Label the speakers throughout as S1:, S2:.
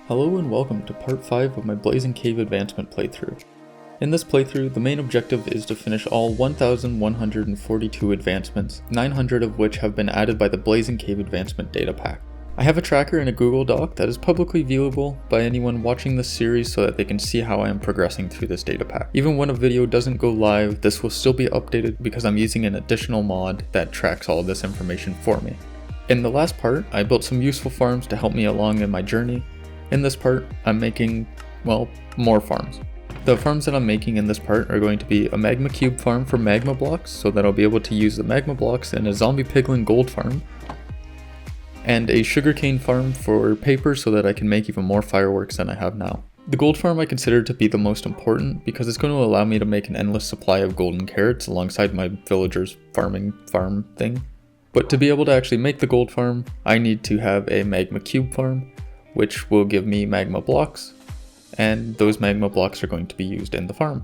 S1: Hello and welcome to part 5 of my Blazing Cave advancement playthrough. In this playthrough, the main objective is to finish all 1,142 advancements, 900 of which have been added by the Blazing Cave advancement data pack. I have a tracker in a Google Doc that is publicly viewable by anyone watching this series so that they can see how I am progressing through this data pack. Even when a video doesn't go live, this will still be updated because I'm using an additional mod that tracks all of this information for me. In the last part, I built some useful farms to help me along in my journey. In this part, I'm making, well, more farms. The farms that I'm making in this part are going to be a magma cube farm for magma blocks, so that I'll be able to use the magma blocks in a zombie piglin gold farm, and a sugarcane farm for paper so that I can make even more fireworks than I have now. The gold farm I consider to be the most important because it's going to allow me to make an endless supply of golden carrots alongside my villagers farm thing. But to be able to actually make the gold farm, I need to have a magma cube farm, which will give me magma blocks, and those magma blocks are going to be used in the farm.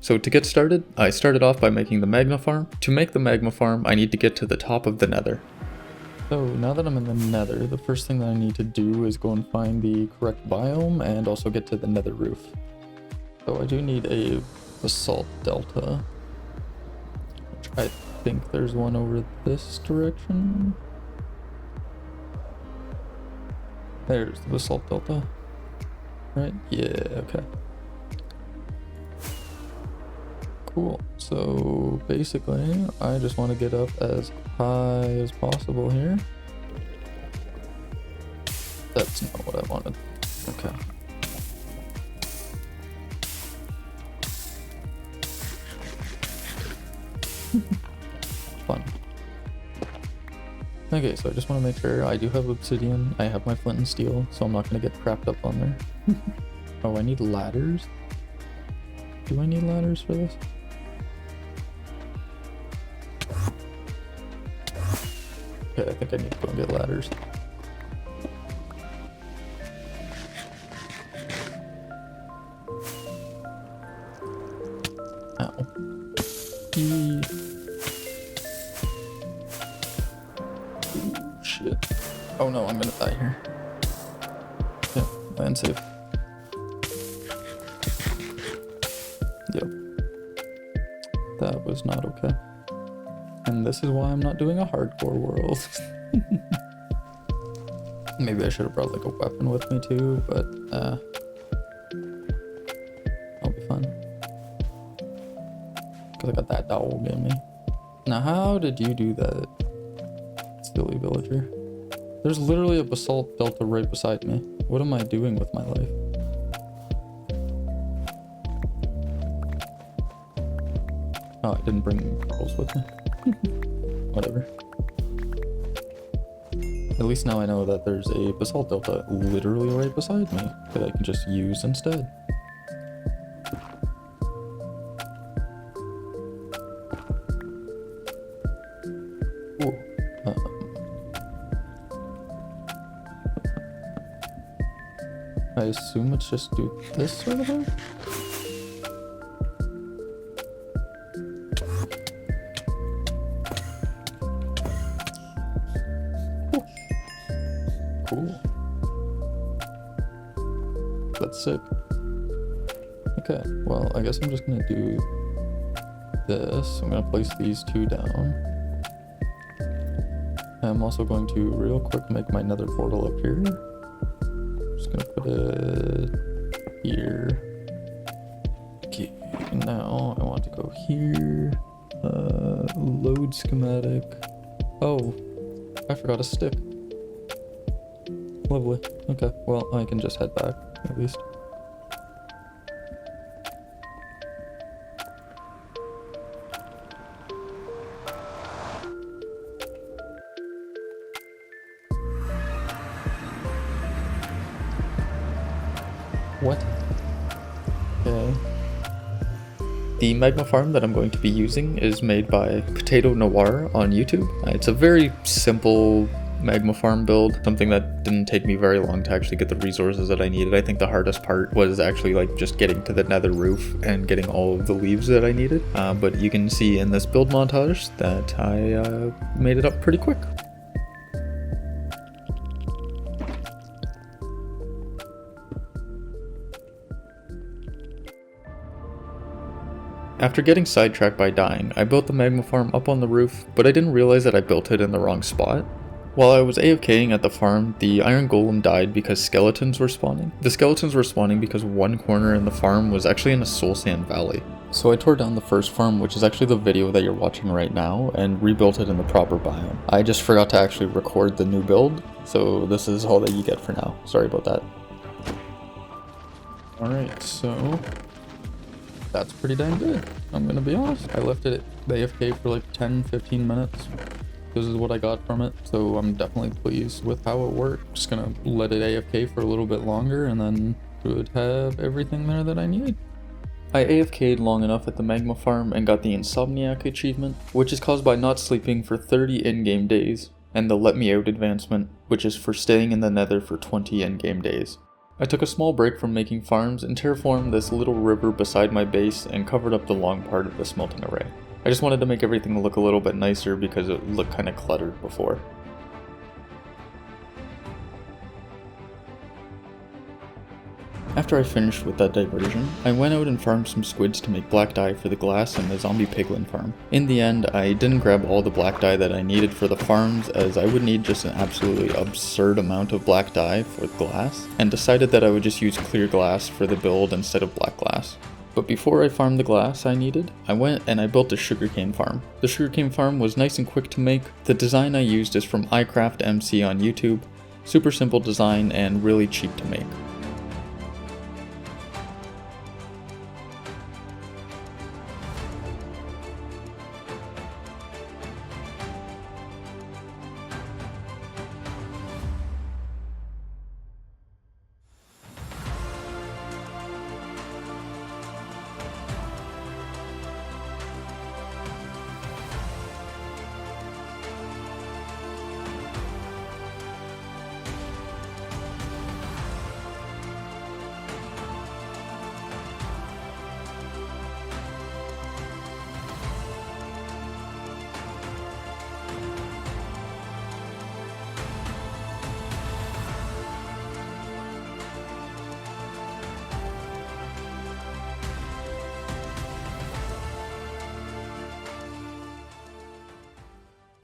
S1: So to get started, I started off by making the magma farm. To make the magma farm, I need to get to the top of the nether. So now that I'm in the nether, the first thing that I need to do is go and find the correct biome and also get to the nether roof. So I do need a basalt delta, which I think there's one over this direction. There's the basalt delta, right? Yeah, okay. Cool, so basically I just want to get up as high as possible here. That's not what I wanted. Okay. Fun. Okay, so I just want to make sure I do have obsidian. I have my flint and steel, so I'm not going to get crapped up on there. Oh, I need ladders? Do I need ladders for this? Okay, I think I need to go and get ladders. Ow. Ooh, shit. Oh no, I'm gonna die here. Yeah, land safe. Yep. That was not okay. And this is why I'm not doing a hardcore world. Maybe I should have brought like a weapon with me too, but I'll be fine. Cause I got that dog in me. Now how did you do that, silly villager? There's literally a basalt delta right beside me. What am I doing with my life? Oh, I didn't bring pearls with me. Whatever. At least now I know that there's a basalt delta literally right beside me that I can just use instead. Ooh. I assume it's just do this sort of thing? Cool. That's sick. Okay, well, I guess I'm just gonna do this. I'm gonna place these two down. I'm also going to real quick make my nether portal up here. Just gonna put it here. Okay, now I want to go here. Load schematic. Oh, I forgot a stick. Lovely. Okay, well, I can just head back, at least. What? Okay. The magma farm that I'm going to be using is made by Potato Noir on YouTube. It's a very simple magma farm build, something that didn't take me very long to actually get the resources that I needed. I think the hardest part was actually like just getting to the nether roof and getting all of the leaves that I needed. But you can see in this build montage that I made it up pretty quick. After getting sidetracked by dying, I built the magma farm up on the roof, but I didn't realize that I built it in the wrong spot. While I was AFKing at the farm, the iron golem died because skeletons were spawning. The skeletons were spawning because one corner in the farm was actually in a soul sand valley. So I tore down the first farm, which is actually the video that you're watching right now, and rebuilt it in the proper biome. I just forgot to actually record the new build, so this is all that you get for now. Sorry about that. Alright, so that's pretty dang good. I'm gonna be honest. I left it at AFK for like 10-15 minutes. This is what I got from it, so I'm definitely pleased with how it worked. Just gonna let it AFK for a little bit longer and then should have everything there that I need. I AFK'd long enough at the magma farm and got the Insomniac achievement, which is caused by not sleeping for 30 in-game days, and the Let Me Out advancement, which is for staying in the nether for 20 in-game days. I took a small break from making farms and terraformed this little river beside my base and covered up the long part of the smelting array. I just wanted to make everything look a little bit nicer because it looked kind of cluttered before. After I finished with that diversion, I went out and farmed some squids to make black dye for the glass and the zombie piglin farm. In the end, I didn't grab all the black dye that I needed for the farms, as I would need just an absolutely absurd amount of black dye for the glass, and decided that I would just use clear glass for the build instead of black glass. But before I farmed the glass I needed, I went and I built a sugarcane farm. The sugarcane farm was nice and quick to make. The design I used is from iCraftMC on YouTube. Super simple design and really cheap to make.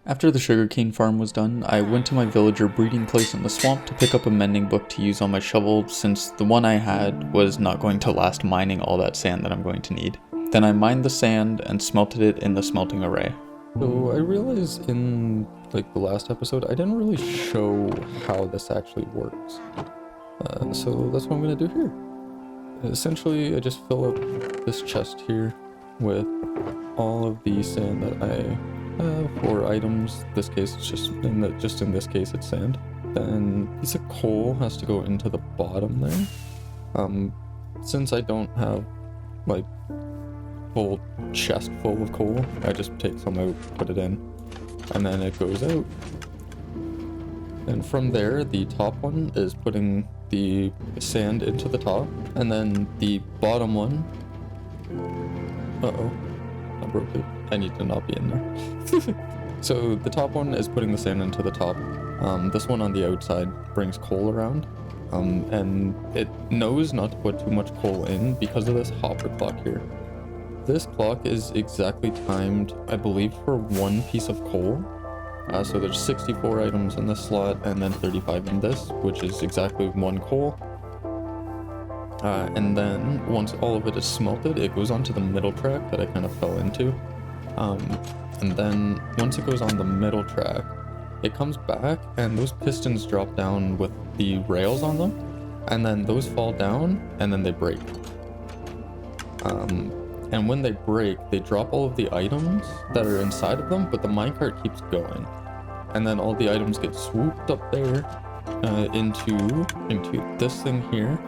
S1: After the sugarcane farm was done, I went to my villager breeding place in the swamp to pick up a mending book to use on my shovel, since the one I had was not going to last mining all that sand that I'm going to need. Then I mined the sand and smelted it in the smelting array. So I realized in the last episode, I didn't really show how this actually works. So that's what I'm going to do here. Essentially, I just fill up this chest here with all of the sand that I have for items. This case it's just in this case it's sand. Then a piece of coal has to go into the bottom there. Since I don't have like full chest full of coal, I just take some out, put it in, and then it goes out. And from there, the top one is putting the sand into the top, and then the bottom one, I broke it. I need to not be in there. So the top one is putting the sand into the top. This one on the outside brings coal around. And it knows not to put too much coal in because of this hopper clock here. This clock is exactly timed, I believe, for one piece of coal. So there's 64 items in this slot and then 35 in this, which is exactly one coal. And then once all of it is smelted, it goes onto the middle track that I kind of fell into. And then once it goes on the middle track, it comes back and those pistons drop down with the rails on them, and then those fall down and then they break. And when they break, they drop all of the items that are inside of them, but the minecart keeps going. And then all the items get swooped up there into this thing here.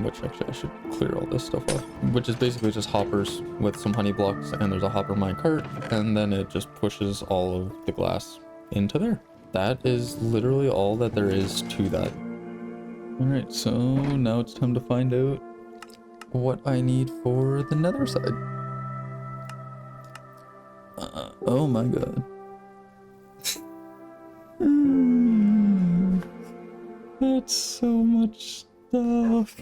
S1: Which actually I should clear all this stuff off, which is basically just hoppers with some honey blocks, and there's a hopper minecart, and then it just pushes all of the glass into there. That is literally all that there is to that. Alright, so now it's time to find out what I need for the nether side. Oh my god. That's so much stuff.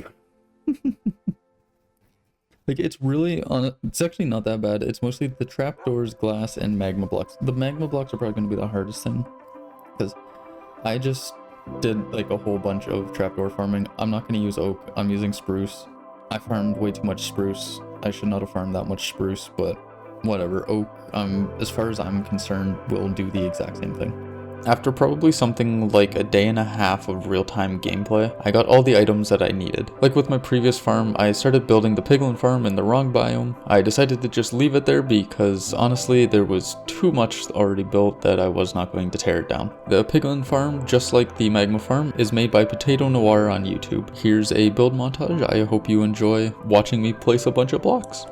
S1: Like, it's really it's actually not that bad. It's mostly the trapdoors, glass, and magma blocks. The magma blocks are probably going to be the hardest thing, because I just did like a whole bunch of trapdoor farming. I'm not going to use oak. I'm using spruce. I farmed way too much spruce. I should not have farmed that much spruce, but whatever. Oak, as far as I'm concerned, will do the exact same thing. After probably something like a day and a half of real-time gameplay, I got all the items that I needed. Like with my previous farm, I started building the piglin farm in the wrong biome. I decided to just leave it there because honestly there was too much already built that I was not going to tear it down. The piglin farm, just like the magma farm, is made by Potato Noir on YouTube. Here's a build montage. I hope you enjoy watching me place a bunch of blocks.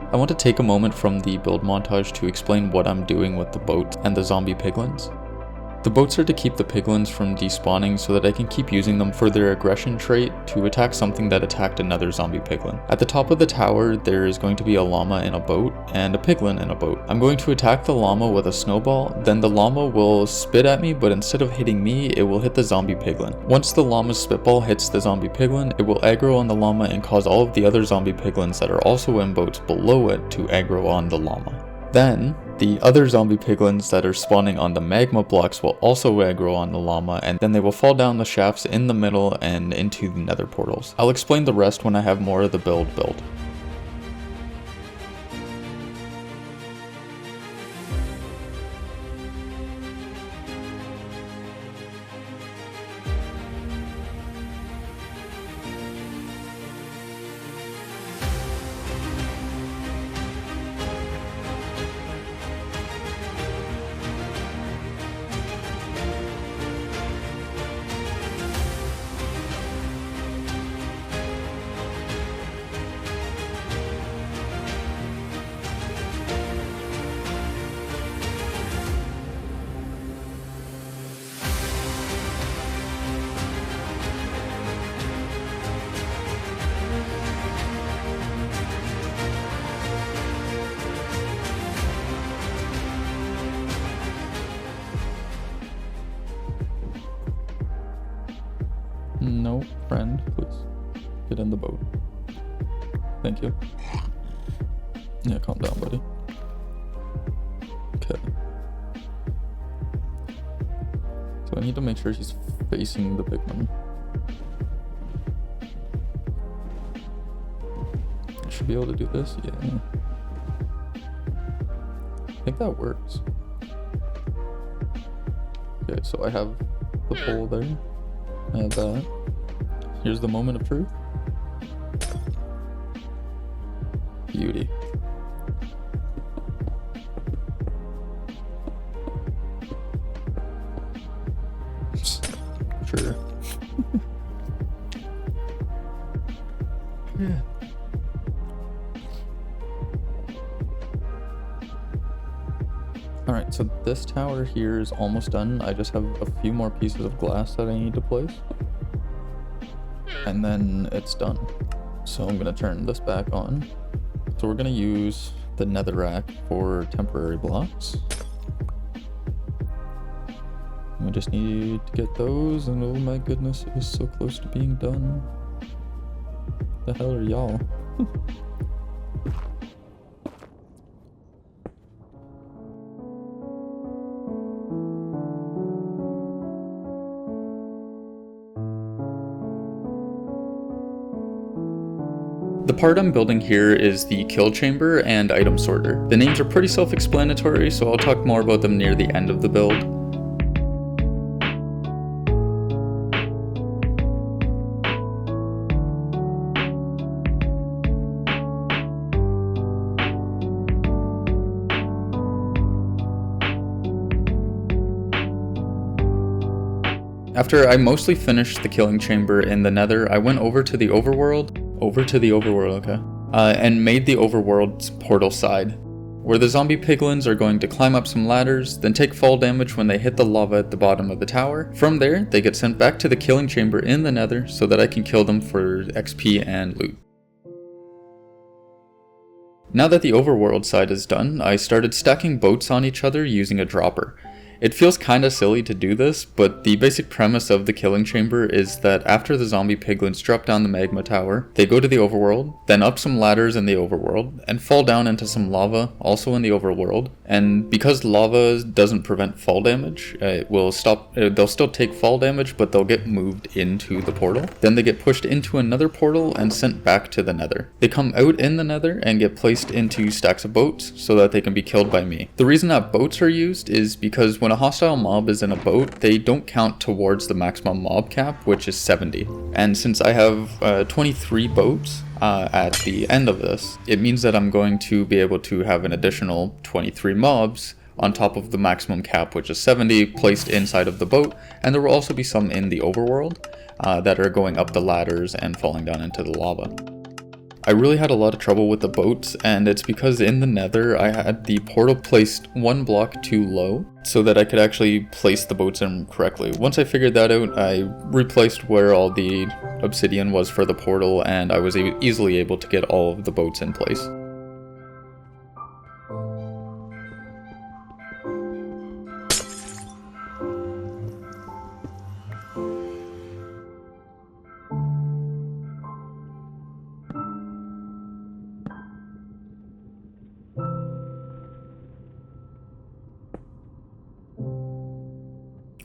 S1: I want to take a moment from the build montage to explain what I'm doing with the boat and the zombie piglins. The boats are to keep the piglins from despawning so that I can keep using them for their aggression trait to attack something that attacked another zombie piglin. At the top of the tower, there is going to be a llama in a boat and a piglin in a boat. I'm going to attack the llama with a snowball, then the llama will spit at me, but instead of hitting me, it will hit the zombie piglin. Once the llama's spitball hits the zombie piglin, it will aggro on the llama and cause all of the other zombie piglins that are also in boats below it to aggro on the llama. Then, the other zombie piglins that are spawning on the magma blocks will also aggro on the llama, and then they will fall down the shafts in the middle and into the nether portals. I'll explain the rest when I have more of the build. No, friend, please get in the boat. Thank you. Yeah, calm down, buddy. Okay. So I need to make sure he's facing the piglin. I should be able to do this, yeah. I think that works. Okay, so I have the pole there. I have that. Here's the moment of truth. Beauty. Sure. Yeah. Alright, so this tower here is almost done. I just have a few more pieces of glass that I need to place. And then it's done. So I'm gonna turn this back on. So we're gonna use the netherrack for temporary blocks. We just need to get those, and oh my goodness, it was so close to being done. The hell are y'all? The part I'm building here is the kill chamber and item sorter. The names are pretty self-explanatory, so I'll talk more about them near the end of the build. After I mostly finished the killing chamber in the nether, I went over to the overworld, okay, and made the overworld portal side. where the zombie piglins are going to climb up some ladders, then take fall damage when they hit the lava at the bottom of the tower. From there, they get sent back to the killing chamber in the nether so that I can kill them for XP and loot. Now that the overworld side is done, I started stacking boats on each other using a dropper. It feels kinda silly to do this, but the basic premise of the killing chamber is that after the zombie piglins drop down the magma tower, they go to the overworld, then up some ladders in the overworld, and fall down into some lava, also in the overworld. And because lava doesn't prevent fall damage, they'll still take fall damage, but they'll get moved into the portal. Then they get pushed into another portal and sent back to the nether. They come out in the nether and get placed into stacks of boats so that they can be killed by me. The reason that boats are used is because when a hostile mob is in a boat, they don't count towards the maximum mob cap, which is 70. And since I have 23 boats at the end of this, it means that I'm going to be able to have an additional 23 mobs on top of the maximum cap, which is 70, placed inside of the boat, and there will also be some in the overworld that are going up the ladders and falling down into the lava. I really had a lot of trouble with the boats, and it's because in the nether I had the portal placed one block too low so that I could actually place the boats in correctly. Once I figured that out, I replaced where all the obsidian was for the portal, and I was easily able to get all of the boats in place.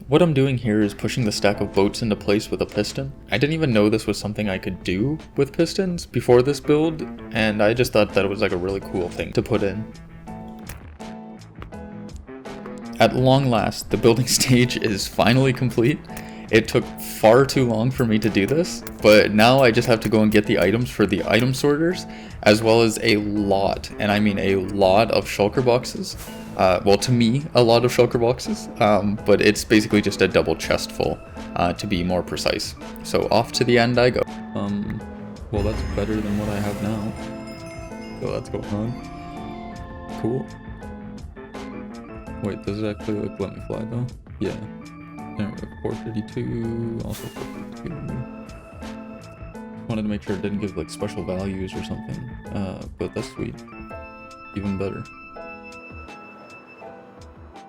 S1: What I'm doing here is pushing the stack of boats into place with a piston. I didn't even know this was something I could do with pistons before this build, and I just thought that it was like a really cool thing to put in. At long last, the building stage is finally complete. It took far too long for me to do this, but now I just have to go and get the items for the item sorters, as well as a lot, and I mean a lot of shulker boxes. Well, to me, a lot of shulker boxes, but it's basically just a double chest full, to be more precise. So off to the end I go. Well, that's better than what I have now. So that's going on. Cool. Wait, does it actually like let me fly though? Yeah. There we go, 432, also 432. Wanted to make sure it didn't give like special values or something, but that's sweet. Even better.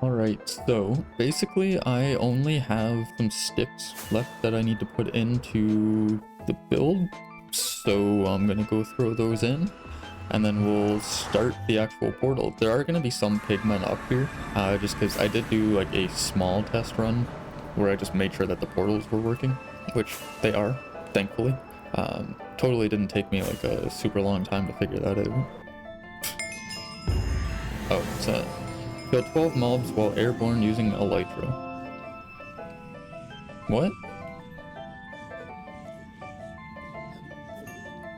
S1: Alright, so basically I only have some sticks left that I need to put into the build, so I'm gonna go throw those in, and then we'll start the actual portal. There are gonna be some pigmen up here, just because I did do like a small test run where I just made sure that the portals were working, which they are, thankfully. Totally didn't take me like a super long time to figure that out. Oh, it's a... Kill 12 mobs while airborne using elytra. What?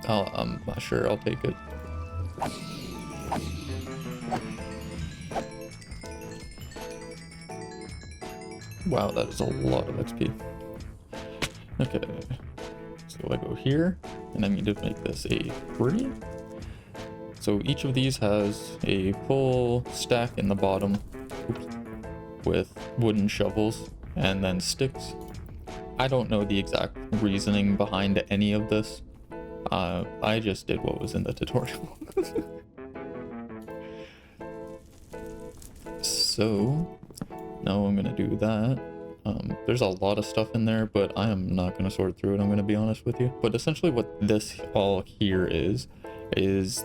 S1: Oh, I'm not sure, I'll take it. Wow, that is a lot of XP. Okay, so I go here, and I need to make this a 3. So each of these has a full stack in the bottom, with wooden shovels and then sticks. I don't know the exact reasoning behind any of this. I just did what was in the tutorial. So now I'm gonna do that. There's a lot of stuff in there, but I am not gonna sort through it, I'm gonna be honest with you. But essentially what this all here is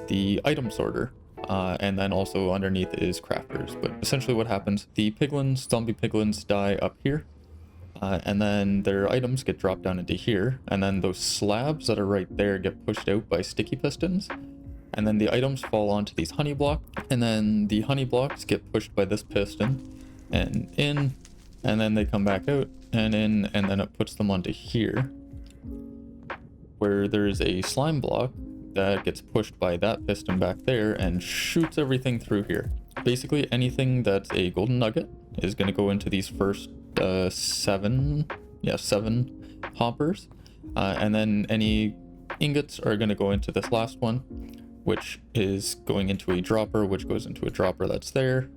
S1: the item sorter, and then also underneath is crafters. But essentially what happens, the piglins, zombie piglins, die up here, and then their items get dropped down into here, and then those slabs that are right there get pushed out by sticky pistons, and then the items fall onto these honey blocks, and then the honey blocks get pushed by this piston and in, and then they come back out and in, and then it puts them onto here where there's a slime block that gets pushed by that piston back there and shoots everything through here. Basically anything that's a golden nugget is going to go into these first 7 hoppers, and then any ingots are going to go into this last one, which is going into a dropper, which goes into a dropper that's there,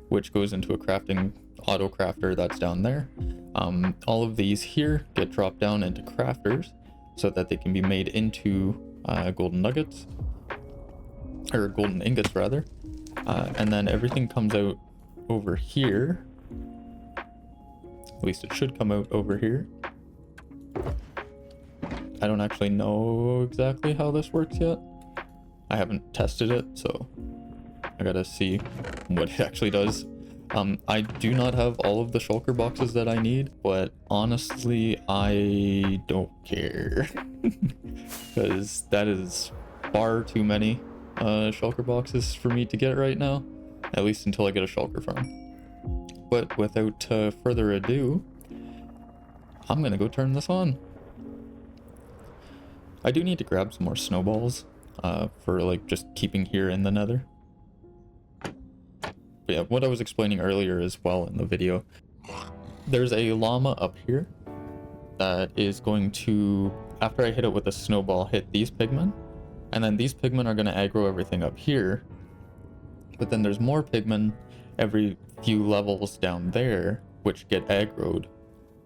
S1: which goes into a crafting auto crafter that's down there. All of these here get dropped down into crafters so that they can be made into golden nuggets, or golden ingots rather. And then everything comes out over here. At least it should come out over here. I don't actually know exactly how this works yet. I haven't tested it, so I gotta see what it actually does. I do not have all of the shulker boxes that I need, but honestly, I don't care. Because that is far too many shulker boxes for me to get right now, at least until I get a shulker farm. But without further ado, I'm gonna go turn this on. I do need to grab some more snowballs for like just keeping here in the nether. But yeah, what I was explaining earlier as well in the video, there's a llama up here that is going to, after I hit it with a snowball, hit these pigmen, and then these pigmen are going to aggro everything up here. But then there's more pigmen every few levels down there which get aggroed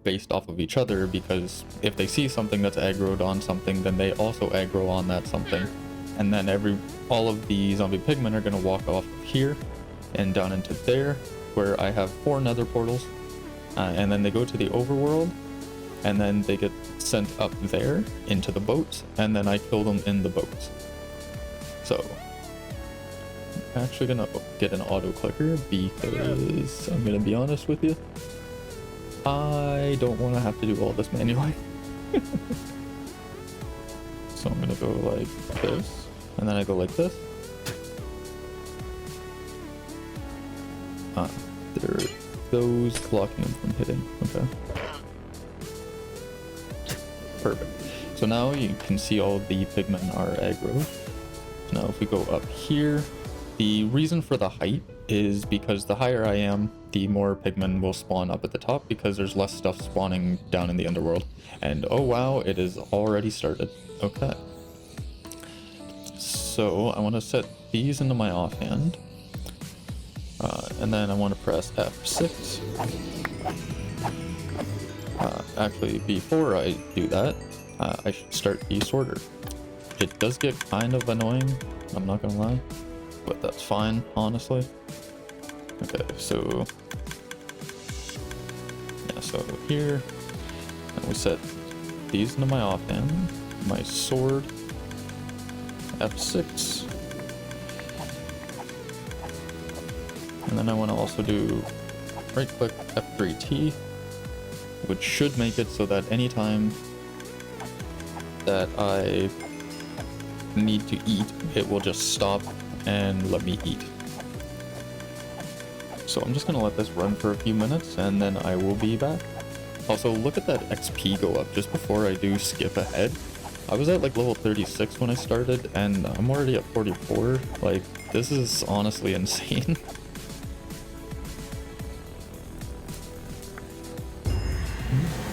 S1: based off of each other, because if they see something that's aggroed on something, then they also aggro on that something. And then all of the zombie pigmen are going to walk off of here and down into there, where I have 4 nether portals, and then they go to the overworld, and then they get sent up there into the boats, and then I kill them in the boats. So I'm actually gonna get an auto clicker because I'm gonna be honest with you, I don't want to have to do all this manually. So I'm gonna go like this, and then I go like this. There are those blocking them from hitting. Okay. Perfect. So now you can see all the pigmen are aggro. Now if we go up here, the reason for the height is because the higher I am, the more pigmen will spawn up at the top, because there's less stuff spawning down in the underworld. And oh wow, it is already started. Okay. So I want to set these into my offhand. And then I want to press F6. Actually, before I do that, I should start the sorter. It does get kind of annoying, I'm not gonna lie, but that's fine, honestly. Okay, so yeah, so here, and we set these into my offhand, my sword, F6. And then I want to also do right click F3T, which should make it so that anytime that I need to eat, it will just stop and let me eat. So I'm just going to let this run for a few minutes and then I will be back. Also, look at that XP go up just before I do skip ahead. I was at like level 36 when I started and I'm already at 44. Like, this is honestly insane.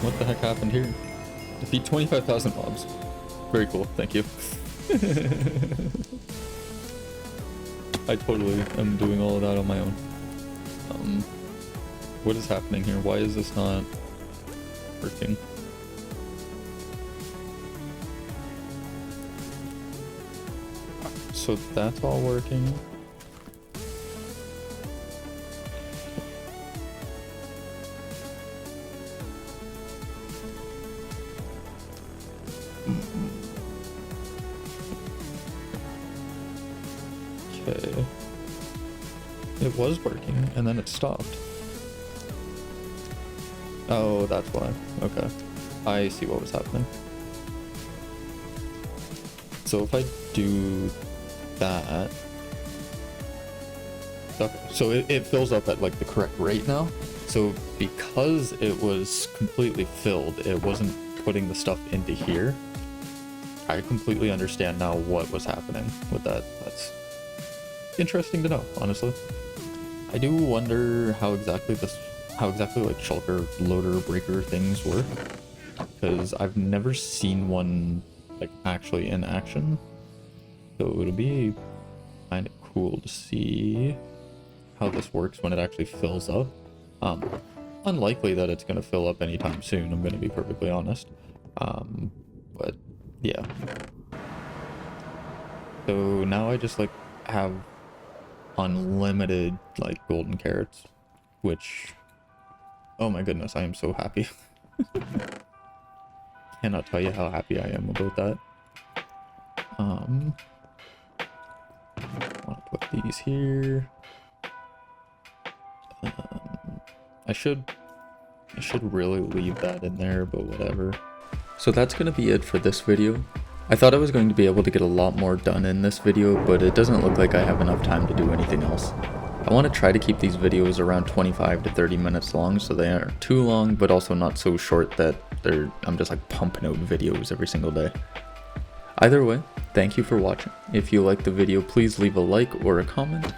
S1: What the heck happened here? Defeat 25,000 mobs. Very cool, thank you. I totally am doing all of that on my own. What is happening here? Why is this not working? So that's all working. Okay. It was working and then it stopped. Oh, that's why. Okay. I see what was happening. So if I do that. Okay, so it fills up at like the correct rate now. So because it was completely filled, it wasn't putting the stuff into here. I completely understand now what was happening with that. That's interesting to know, honestly. I do wonder how exactly like shulker loader breaker things work, because I've never seen one like actually in action. So it'll be kind of cool to see how this works when it actually fills up. Unlikely that it's going to fill up anytime soon, I'm going to be perfectly honest. But yeah. So now I just like have unlimited like golden carrots, which, oh my goodness, I am so happy. Cannot tell you how happy I am about that. Want to put these here. I should really leave that in there, but whatever. So that's going to be it for this video. I thought I was going to be able to get a lot more done in this video, but it doesn't look like I have enough time to do anything else. I want to try to keep these videos around 25 to 30 minutes long, so they aren't too long, but also not so short that I'm just like pumping out videos every single day. Either way, thank you for watching. If you liked the video, please leave a like or a comment.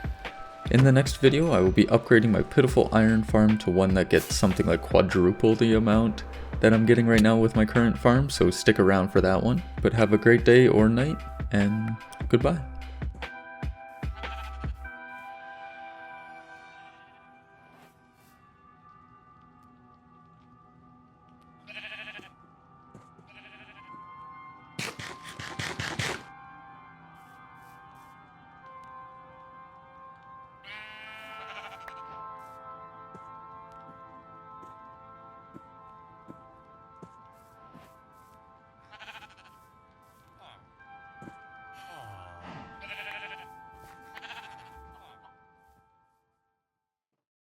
S1: In the next video, I will be upgrading my pitiful iron farm to one that gets something like quadruple the amount that I'm getting right now with my current farm, so stick around for that one. But have a great day or night, and goodbye.